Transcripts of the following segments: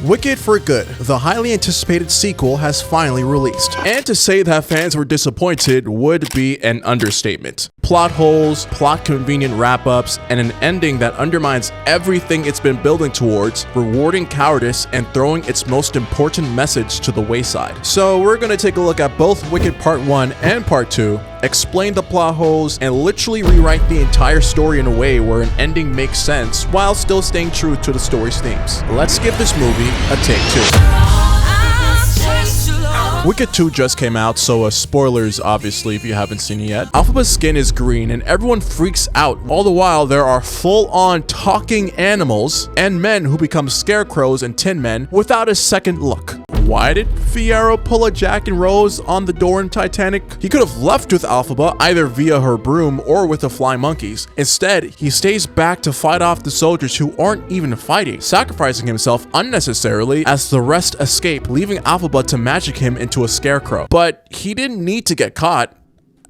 Wicked for Good, the highly anticipated sequel, has finally released. And to say that fans were disappointed would be an understatement. Plot holes, plot convenient wrap-ups, and an ending that undermines everything it's been building towards, rewarding cowardice and throwing its most important message to the wayside. So we're gonna take a look at both Wicked Part 1 and Part 2, explain the plot holes, and literally rewrite the entire story in a way where an ending makes sense while still staying true to the story's themes. Let's give this movie a take 2. Wicked 2 just came out, so spoilers obviously if you haven't seen it yet. Elphaba's skin is green and everyone freaks out. All the while there are full-on talking animals and men who become scarecrows and tin men without a second look. Why did Fiyero pull a Jack and Rose on the door in Titanic? He could have left with Elphaba either via her broom or with the flying monkeys. Instead, he stays back to fight off the soldiers who aren't even fighting, sacrificing himself unnecessarily as the rest escape, leaving Elphaba to magic him into a scarecrow. But he didn't need to get caught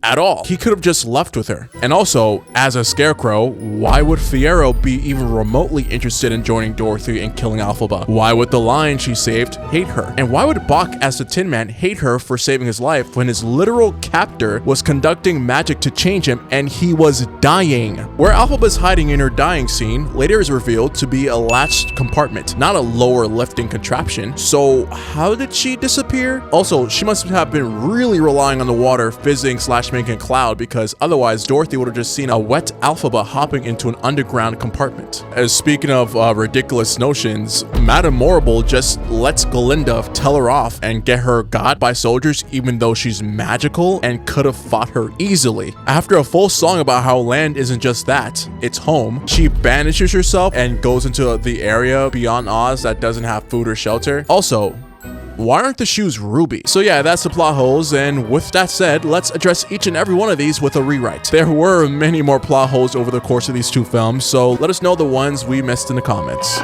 at all. He could have just left with her. And also, as a scarecrow, why would Fiyero be even remotely interested in joining Dorothy and killing Elphaba? Why would the lion she saved hate her? And why would Bach as the Tin Man hate her for saving his life when his literal captor was conducting magic to change him and he was dying? Where Elphaba's hiding in her dying scene later is revealed to be a latched compartment, not a lower lifting contraption. So how did she disappear? Also, she must have been really relying on the water fizzing / making a cloud, because otherwise Dorothy would have just seen a wet Elphaba hopping into an underground compartment. As speaking of ridiculous notions, Madame Morrible just lets Galinda tell her off and get her got by soldiers even though she's magical and could have fought her easily. After a full song about how land isn't just that, it's home, she banishes herself and goes into the area beyond Oz that doesn't have food or shelter. Also, why aren't the shoes ruby? So yeah, that's the plot holes, and with that said, let's address each and every one of these with a rewrite. There were many more plot holes over the course of these two films, so let us know the ones we missed in the comments.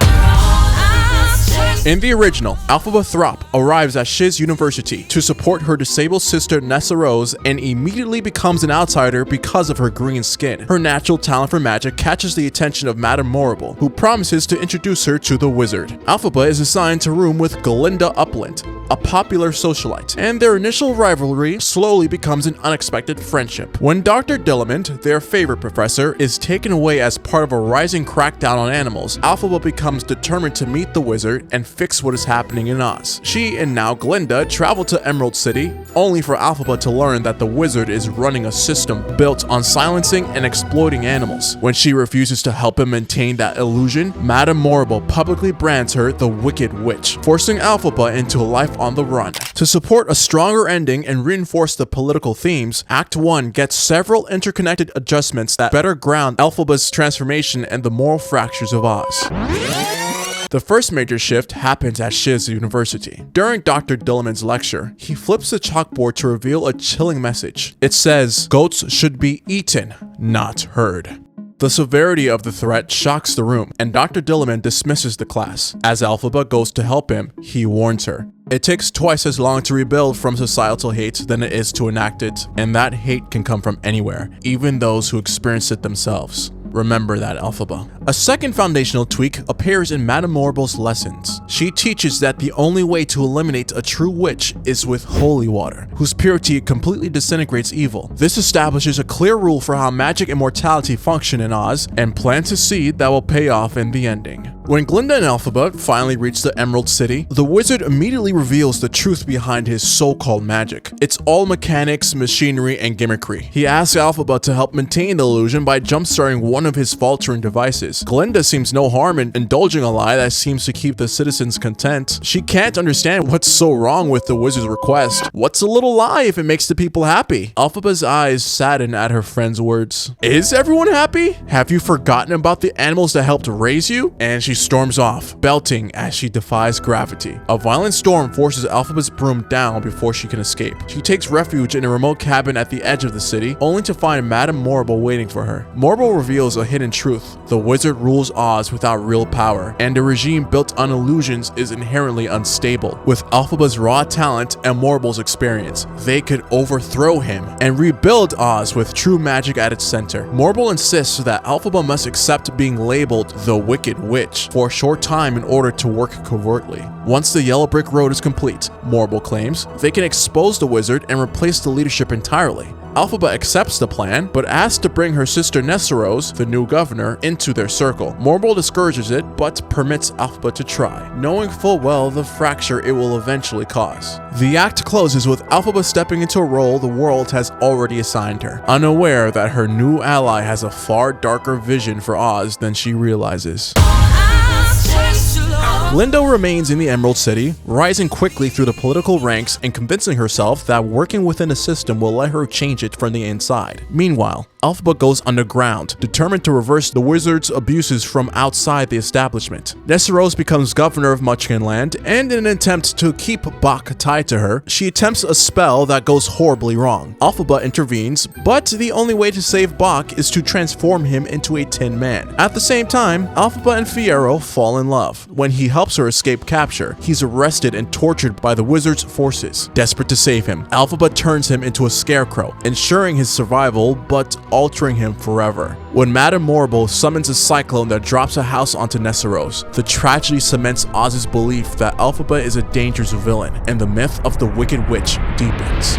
In the original, Elphaba Throp arrives at Shiz University to support her disabled sister Nessa Rose and immediately becomes an outsider because of her green skin. Her natural talent for magic catches the attention of Madame Morrible, who promises to introduce her to the wizard. Elphaba is assigned to room with Galinda Upland, a popular socialite, and their initial rivalry slowly becomes an unexpected friendship. When Dr. Dillamond, their favorite professor, is taken away as part of a rising crackdown on animals, Elphaba becomes determined to meet the wizard and fix what is happening in Oz. She and now Glinda travel to Emerald City, only for Elphaba to learn that the wizard is running a system built on silencing and exploiting animals. When she refuses to help him maintain that illusion, Madame Morrible publicly brands her the Wicked Witch, forcing Elphaba into a life on the run. To support a stronger ending and reinforce the political themes, Act 1 gets several interconnected adjustments that better ground Elphaba's transformation and the moral fractures of Oz. The first major shift happens at Shiz University. During Dr. Dillamond's lecture, he flips the chalkboard to reveal a chilling message. It says, "Goats should be eaten, not heard." The severity of the threat shocks the room, and Dr. Dillamond dismisses the class. As Elphaba goes to help him, he warns her. It takes twice as long to rebuild from societal hate than it is to enact it, and that hate can come from anywhere, even those who experience it themselves. Remember that, Elphaba. A second foundational tweak appears in Madame Morrible's lessons. She teaches that the only way to eliminate a true witch is with holy water, whose purity completely disintegrates evil. This establishes a clear rule for how magic and mortality function in Oz, and plants a seed that will pay off in the ending. When Glinda and Elphaba finally reach the Emerald City, the wizard immediately reveals the truth behind his so-called magic. It's all mechanics, machinery, and gimmickry. He asks Elphaba to help maintain the illusion by jumpstarting one of his faltering devices. Glinda seems no harm in indulging a lie that seems to keep the citizens content. She can't understand what's so wrong with the wizard's request. What's a little lie if it makes the people happy? Elphaba's eyes sadden at her friend's words. Is everyone happy? Have you forgotten about the animals that helped raise you? And she storms off, belting as she defies gravity. A violent storm forces Elphaba's broom down before she can escape. She takes refuge in a remote cabin at the edge of the city, only to find Madame Morrible waiting for her. Morrible reveals a hidden truth. The wizard rules Oz without real power, and a regime built on illusions is inherently unstable. With Elphaba's raw talent and Morrible's experience, they could overthrow him and rebuild Oz with true magic at its center. Morrible insists that Elphaba must accept being labeled the Wicked Witch. village for a short time in order to work covertly. Once the yellow brick road is complete, Morble claims they can expose the wizard and replace the leadership entirely. Elphaba accepts the plan, but asks to bring her sister Nessarose, the new governor, into their circle. Morble discourages it, but permits Elphaba to try, knowing full well the fracture it will eventually cause. The act closes with Elphaba stepping into a role the world has already assigned her, unaware that her new ally has a far darker vision for Oz than she realizes. Glinda remains in the Emerald City, rising quickly through the political ranks and convincing herself that working within a system will let her change it from the inside. Meanwhile, Elphaba goes underground, determined to reverse the wizard's abuses from outside the establishment. Nessarose becomes governor of Munchkinland, and in an attempt to keep Bach tied to her, she attempts a spell that goes horribly wrong. Elphaba intervenes, but the only way to save Bach is to transform him into a Tin Man. At the same time, Elphaba and Fiyero fall in love. When he helps her escape capture, he's arrested and tortured by the wizard's forces. Desperate to save him, Elphaba turns him into a scarecrow, ensuring his survival, but altering him forever. When Madame Morble summons a cyclone that drops a house onto Nessarose, the tragedy cements Oz's belief that Elphaba is a dangerous villain, and the myth of the Wicked Witch deepens.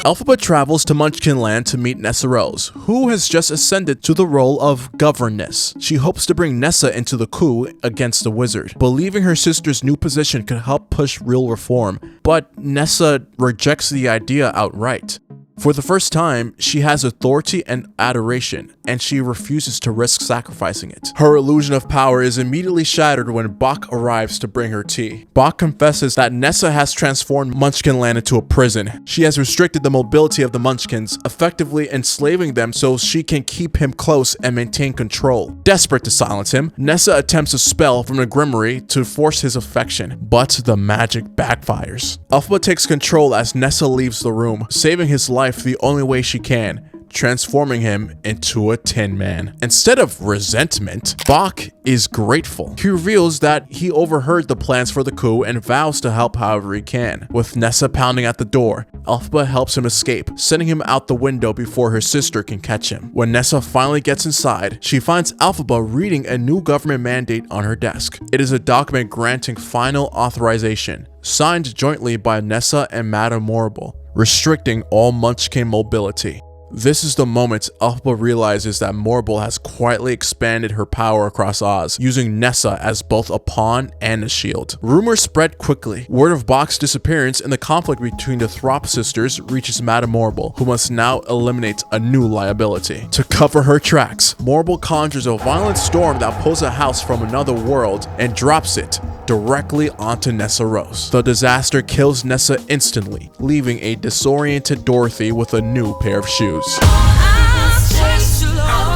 Elphaba travels to Munchkinland to meet Nessarose, who has just ascended to the role of governess. She hopes to bring Nessa into the coup against the wizard, believing her sister's new position could help push real reform, but Nessa rejects the idea outright. For the first time, she has authority and adoration, and she refuses to risk sacrificing it. Her illusion of power is immediately shattered when Bach arrives to bring her tea. Bach confesses that Nessa has transformed Munchkinland into a prison. She has restricted the mobility of the Munchkins, effectively enslaving them so she can keep him close and maintain control. Desperate to silence him, Nessa attempts a spell from the Grimoire to force his affection, but the magic backfires. Elphaba takes control as Nessa leaves the room, saving his life the only way she can, transforming him into a Tin Man. Instead of resentment, Bach is grateful. He reveals that he overheard the plans for the coup and vows to help however he can. With Nessa pounding at the door, Elphaba helps him escape, sending him out the window before her sister can catch him. When Nessa finally gets inside, she finds Elphaba reading a new government mandate on her desk. It is a document granting final authorization, signed jointly by Nessa and Madame Morble, restricting all Munchkin mobility. This is the moment Elphaba realizes that Morble has quietly expanded her power across Oz, using Nessa as both a pawn and a shield. Rumors spread quickly. Word of Bach's disappearance and the conflict between the Throp sisters reaches Madame Morble, who must now eliminate a new liability. To cover her tracks, Morble conjures a violent storm that pulls a house from another world and drops it directly onto Nessarose. The disaster kills Nessa instantly, leaving a disoriented Dorothy with a new pair of shoes.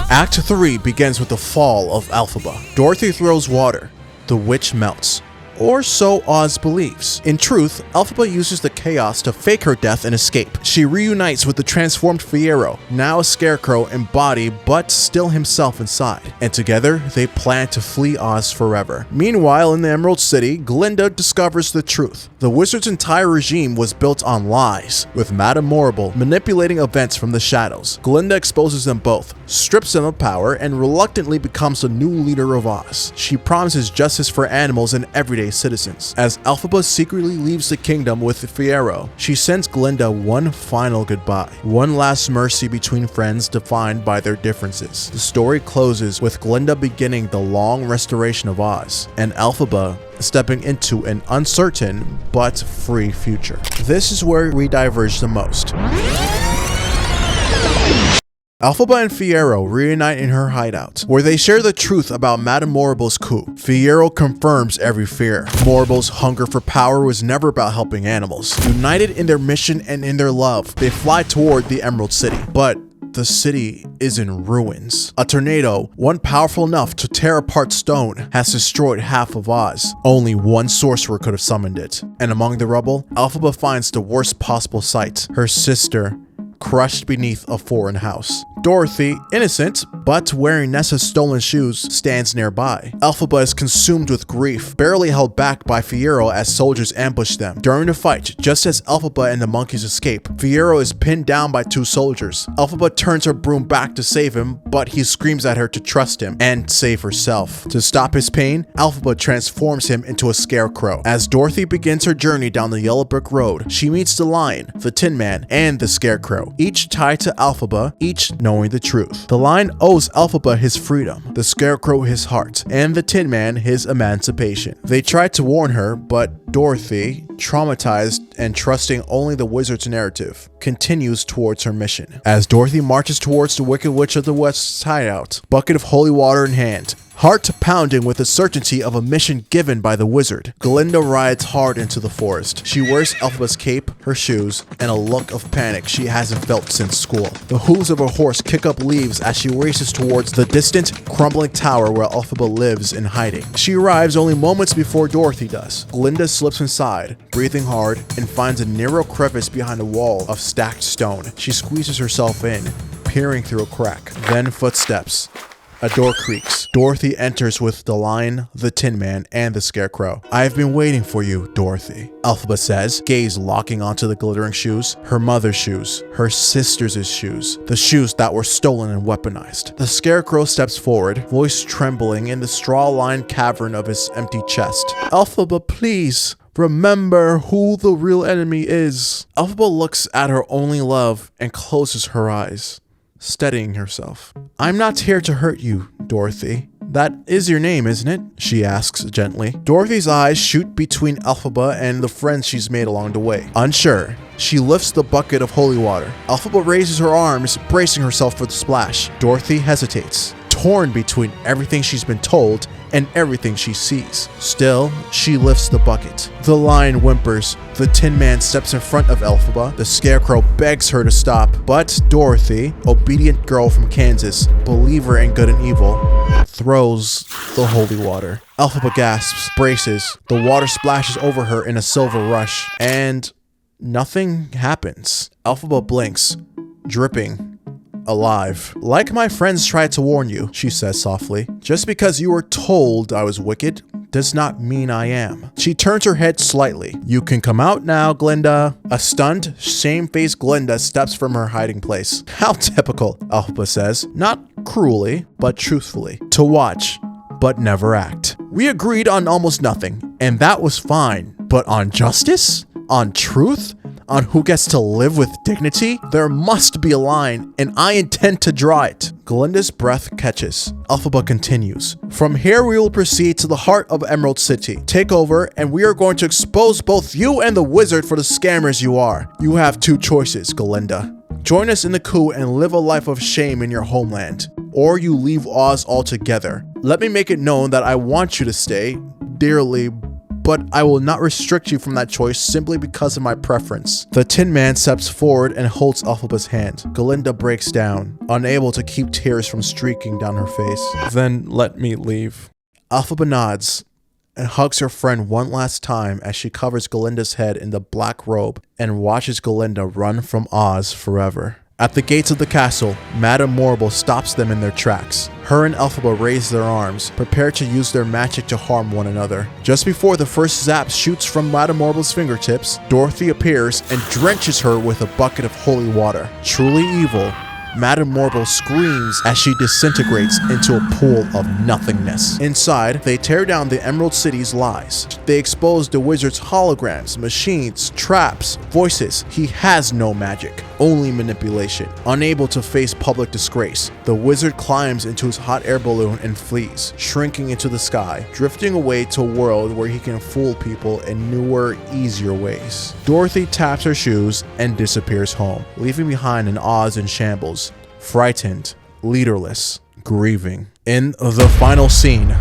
Act 3 begins with the fall of Elphaba. Dorothy throws water. The witch melts. Or so Oz believes. In truth, Elphaba uses the chaos to fake her death and escape. She reunites with the transformed Fiyero, now a scarecrow in body but still himself inside, and together they plan to flee Oz forever. Meanwhile, in the Emerald City, Glinda discovers the truth. The wizard's entire regime was built on lies, with Madame Morble manipulating events from the shadows. Glinda exposes them both, strips them of power, and reluctantly becomes the new leader of Oz. She promises justice for animals and everyday citizens. As Elphaba secretly leaves the kingdom with Fiyero, she sends Glinda one final goodbye. One last mercy between friends defined by their differences. The story closes with Glinda beginning the long restoration of Oz, and Elphaba stepping into an uncertain but free future. This is where we diverge the most. Elphaba and Fiyero reunite in her hideout, where they share the truth about Madame Morble's coup. Fiyero confirms every fear. Morble's hunger for power was never about helping animals. United in their mission and in their love, they fly toward the Emerald City. But the city is in ruins. A tornado, one powerful enough to tear apart stone, has destroyed half of Oz. Only one sorcerer could have summoned it. And among the rubble, Elphaba finds the worst possible sight: her sister, crushed beneath a foreign house. Dorothy, innocent, but wearing Nessa's stolen shoes, stands nearby. Elphaba is consumed with grief, barely held back by Fiyero as soldiers ambush them. During the fight, just as Elphaba and the monkeys escape, Fiyero is pinned down by 2 soldiers. Elphaba turns her broom back to save him, but he screams at her to trust him and save herself. To stop his pain, Elphaba transforms him into a scarecrow. As Dorothy begins her journey down the yellow brick road, she meets the Lion, the Tin Man, and the Scarecrow, each tied to Elphaba, each knowing the truth. The Lion owes Elphaba his freedom, the Scarecrow his heart, and the Tin Man his emancipation. They tried to warn her, but Dorothy, traumatized and trusting only the wizard's narrative, continues towards her mission. As Dorothy marches towards the Wicked Witch of the West's hideout, bucket of holy water in hand, heart pounding with the certainty of a mission given by the wizard, Galinda rides hard into the forest. She wears Elphaba's cape, her shoes, and a look of panic she hasn't felt since school. The hooves of her horse kick up leaves as she races towards the distant, crumbling tower where Elphaba lives in hiding. She arrives only moments before Dorothy does. Glinda slips inside, breathing hard, and finds a narrow crevice behind a wall of stacked stone. She squeezes herself in, peering through a crack. Then footsteps. A door creaks. Dorothy enters with the Lion, the Tin Man, and the Scarecrow. "I've been waiting for you, Dorothy," Elphaba says, gaze locking onto the glittering shoes. Her mother's shoes, her sister's shoes, the shoes that were stolen and weaponized. The Scarecrow steps forward, voice trembling in the straw-lined cavern of his empty chest. "Elphaba, please. Remember who the real enemy is." Elphaba looks at her only love and closes her eyes, steadying herself. "I'm not here to hurt you, Dorothy. That is your name, isn't it?" she asks gently. Dorothy's eyes shoot between Elphaba and the friends she's made along the way. Unsure, she lifts the bucket of holy water. Elphaba raises her arms, bracing herself for the splash. Dorothy hesitates, torn between everything she's been told and everything she sees. Still, she lifts the bucket. The Lion whimpers. The Tin Man steps in front of Elphaba. The Scarecrow begs her to stop, but Dorothy, obedient girl from Kansas, believer in good and evil, throws the holy water. Elphaba gasps, braces. The water splashes over her in a silver rush, and nothing happens. Elphaba blinks, dripping, alive. "Like my friends tried to warn you," she says softly. "Just because you were told I was wicked does not mean I am." She turns her head slightly. "You can come out now, Glinda." A stunned, shame-faced Glinda steps from her hiding place. "How typical," Elphaba says, not cruelly, but truthfully. "To watch, but never act. We agreed on almost nothing, and that was fine. But on justice? On truth? On who gets to live with dignity? There must be a line, and I intend to draw it." Galinda's breath catches. Elphaba continues. "From here we will proceed to the heart of Emerald City. Take over, and we are going to expose both you and the wizard for the scammers you are. You have 2 choices, Galinda. Join us in the coup and live a life of shame in your homeland, or you leave Oz altogether. Let me make it known that I want you to stay, dearly, but I will not restrict you from that choice simply because of my preference." The Tin Man steps forward and holds Elphaba's hand. Galinda breaks down, unable to keep tears from streaking down her face. "Then let me leave." Elphaba nods and hugs her friend one last time as she covers Galinda's head in the black robe and watches Galinda run from Oz forever. At the gates of the castle, Madame Morrible stops them in their tracks. Her and Elphaba raise their arms, prepared to use their magic to harm one another. Just before the first zap shoots from Madame Morrible's fingertips, Dorothy appears and drenches her with a bucket of holy water. Truly evil, Madame Morrible screams as she disintegrates into a pool of nothingness. Inside, they tear down the Emerald City's lies. They expose the wizard's holograms, machines, traps, voices. He has no magic, only manipulation. Unable to face public disgrace, the wizard climbs into his hot air balloon and flees, shrinking into the sky, drifting away to a world where he can fool people in newer, easier ways. Dorothy taps her shoes and disappears home, leaving behind an Oz in shambles. Frightened, leaderless, grieving. In the final scene,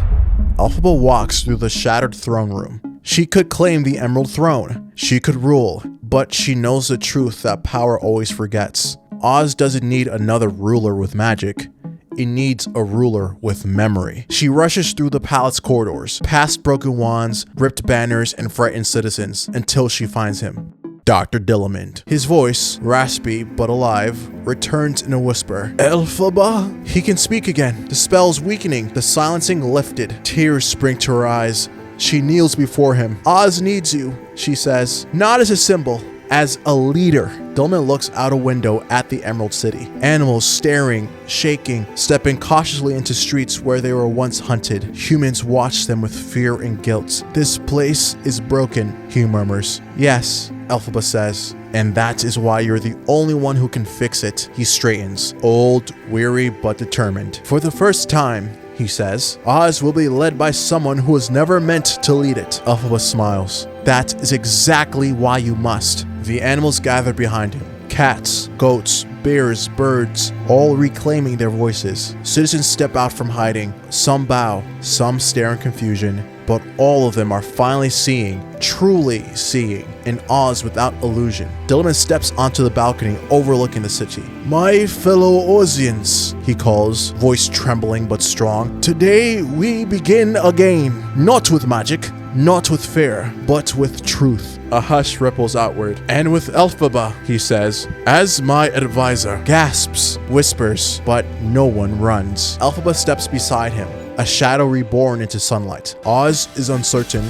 Elphaba walks through the shattered throne room. She could claim the Emerald Throne. She could rule, but she knows the truth that power always forgets. Oz doesn't need another ruler with magic. It needs a ruler with memory. She rushes through the palace corridors, past broken wands, ripped banners, and frightened citizens, until she finds him. Dr. Dillamond. His voice, raspy but alive, returns in a whisper. Elphaba? He can speak again. The spell's weakening, the silencing lifted. Tears spring to her eyes. She kneels before him. Oz needs you, she says, not as a symbol, as a leader. Dillamond looks out a window at the Emerald City. Animals staring, shaking, stepping cautiously into streets where they were once hunted. Humans watch them with fear and guilt. This place is broken, he murmurs. Yes, Elphaba says, and that is why you're the only one who can fix it. He straightens, old, weary, but determined. For the first time, he says, Oz will be led by someone who was never meant to lead it. Elphaba smiles. That is exactly why you must. The animals gather behind him. Cats, goats, bears, birds, all reclaiming their voices. Citizens step out from hiding. Some bow, some stare in confusion, but all of them are finally seeing, truly seeing, an Oz without illusion. Dillamond steps onto the balcony overlooking the city. My fellow Ozians, he calls, voice trembling but strong. Today we begin again, not with magic, not with fear, but with truth. A hush ripples outward. And with Elphaba, he says, as my advisor. Gasps, whispers, but no one runs. Elphaba steps beside him, a shadow reborn into sunlight. Oz is uncertain,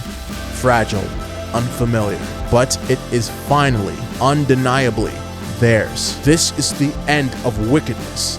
fragile, unfamiliar, but it is finally, undeniably theirs. This is the end of wickedness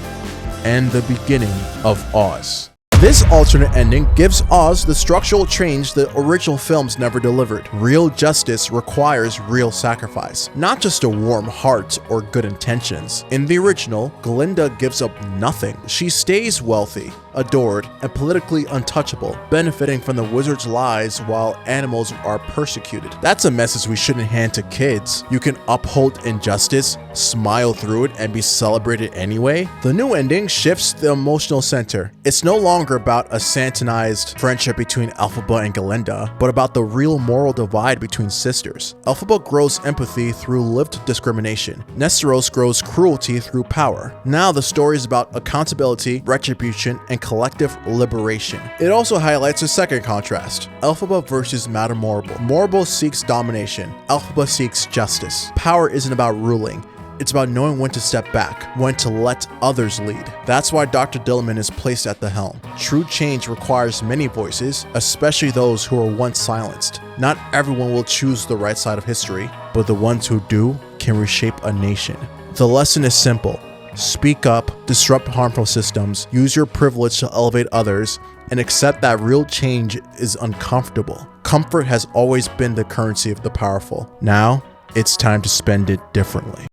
and the beginning of Oz. This alternate ending gives Oz the structural change the original films never delivered. Real justice requires real sacrifice, not just a warm heart or good intentions. In the original, Glinda gives up nothing. She stays wealthy, adored, and politically untouchable, benefiting from the wizard's lies while animals are persecuted. That's a message we shouldn't hand to kids. You can uphold injustice, smile through it, and be celebrated anyway. The new ending shifts the emotional center. It's no longer about a sanitized friendship between Elphaba and Galinda, but about the real moral divide between sisters. Elphaba grows empathy through lived discrimination. Nesteros grows cruelty through power. Now the story is about accountability, retribution, and collective liberation. It also highlights a second contrast. Elphaba versus Madame Morrible. Morrible seeks domination. Elphaba seeks justice. Power isn't about ruling. It's about knowing when to step back, when to let others lead. That's why Dr. Dillamond is placed at the helm. True change requires many voices, especially those who were once silenced. Not everyone will choose the right side of history, but the ones who do can reshape a nation. The lesson is simple. Speak up, disrupt harmful systems, use your privilege to elevate others, and accept that real change is uncomfortable. Comfort has always been the currency of the powerful. Now, it's time to spend it differently.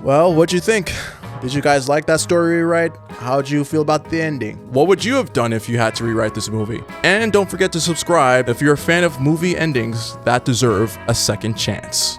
Well, what'd you think? Did you guys like that story rewrite? How'd you feel about the ending? What would you have done if you had to rewrite this movie? And don't forget to subscribe if you're a fan of movie endings that deserve a second chance.